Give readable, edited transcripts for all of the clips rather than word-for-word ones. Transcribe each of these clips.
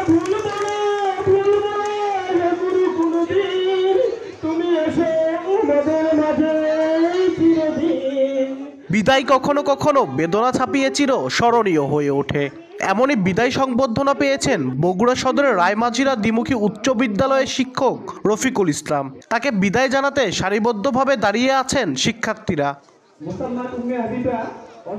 বিদায় কখনো কখনো বেদনা ছাপিয়ে চির স্মরণীয় হয়ে ওঠে। এমনই বিদায় সংবর্ধনা পেয়েছেন বগুড়া সদরের রায়মাঝিরা দ্বিমুখী উচ্চ বিদ্যালয়ের শিক্ষক রফিকুল ইসলাম। তাকে বিদায় জানাতে সারিবদ্ধভাবে দাঁড়িয়ে আছেন শিক্ষার্থীরা।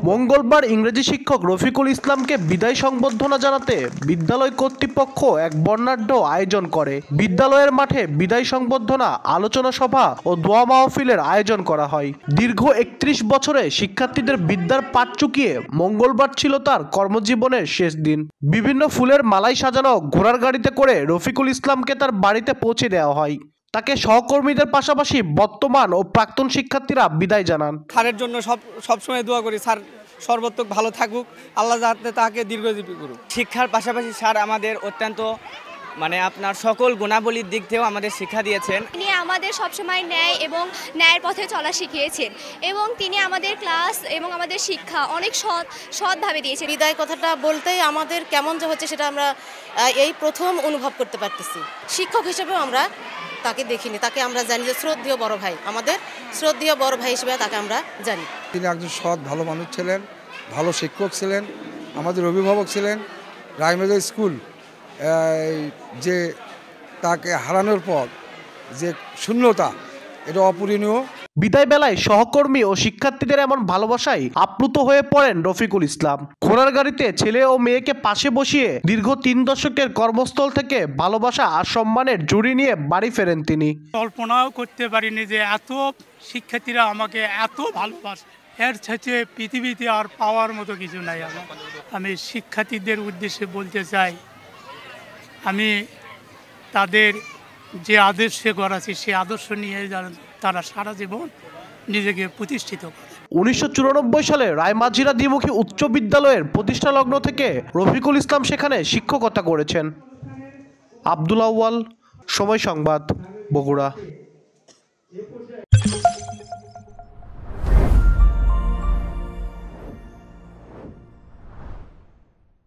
মঙ্গলবার ইংরেজি শিক্ষক রফিকুল ইসলামকে বিদায় সংবর্ধনা জানাতে বিদ্যালয় কর্তৃপক্ষ এক বর্ণাঢ্য আয়োজন করে। বিদ্যালয়ের মাঠে বিদায় সংবর্ধনা, আলোচনা সভা ও দোয়া মাহফিলের আয়োজন করা হয়। দীর্ঘ ৩১ বছরে শিক্ষার্থীদের বিদ্যার পাঠ চুকিয়ে মঙ্গলবার ছিল তার কর্মজীবনের শেষ দিন। বিভিন্ন ফুলের মালাই সাজানো ঘোড়ার গাড়িতে করে রফিকুল ইসলামকে তার বাড়িতে পৌঁছে দেওয়া হয়। তাকে সহকর্মীদের পাশাপাশি বর্তমান ও প্রাক্তন শিক্ষার্থীরা বিদায় জানান। স্যারের জন্য সবসময় দোয়া করি, স্যার সর্বত্র ভালো থাকুক, আল্লাহ যাতে তাকে দীর্ঘজীবী করুক। শিক্ষার পাশাপাশি স্যার আমাদের অত্যন্ত আপনার সকল গুণাবলীর দিক থেকেও আমাদের শিক্ষা দিয়েছেন। তিনি আমাদের সবসময় ন্যায় এবং ন্যায়ের পথে চলা শিখিয়েছেন এবং তিনি আমাদের ক্লাস এবং আমাদের শিক্ষা অনেক সৎভাবে দিয়েছেন। বিদায় কথাটা বলতেই আমাদের কেমন যে হচ্ছে সেটা আমরা এই প্রথম অনুভব করতে পারতেছি। শিক্ষক হিসেবেও আমরা তাকে দেখিনি, তাকে আমরা জানি যে শ্রদ্ধেয় বড় ভাই, আমাদের শ্রদ্ধেয় বড় ভাই হিসেবে তাকে আমরা জানি। তিনি একজন সৎ ভালো মানুষ ছিলেন, ভালো শিক্ষক ছিলেন, আমাদের অভিভাবক ছিলেন। রায়মাঝি স্কুল যে তাকে হারানোর পর যে শূন্যতা, এটা অপূরণীয়। বিদায় বেলায় সহকর্মী ও শিক্ষার্থীদের এমন ভালোবাসায় আপ্লুত হয়ে পড়েন রফিকুল ইসলাম। ঘোড়ার গাড়িতে ছেলে ও মেয়েকে পাশে বসিয়ে দীর্ঘ ৩ দশকের কর্মস্থল থেকে ভালোবাসা আর সম্মানের জুড়ি নিয়ে বাড়ি ফেরেন তিনি। কল্পনাও করতে পারিনি যে এত শিক্ষার্থীরা আমাকে এত ভালোবাসে। এর সাথে পৃথিবীতে আর পাওয়ার মতো কিছু নাই। আমি শিক্ষার্থীদের উদ্দেশ্যে বলতে চাই, আমি তাদের যে আদর্শে গড়াছি সেই আদর্শ নিয়ে তারা সারা জীবন নিজেকে প্রতিষ্ঠিত করে। ১৯৯৪ সালে রায়মাঝিরা দ্বিমুখী উচ্চ বিদ্যালয়ের প্রতিষ্ঠা লগ্ন থেকে রফিকুল ইসলাম সেখানে শিক্ষকতা করেছেন। আব্দুল আউয়াল, সময় সংবাদ, বগুড়া।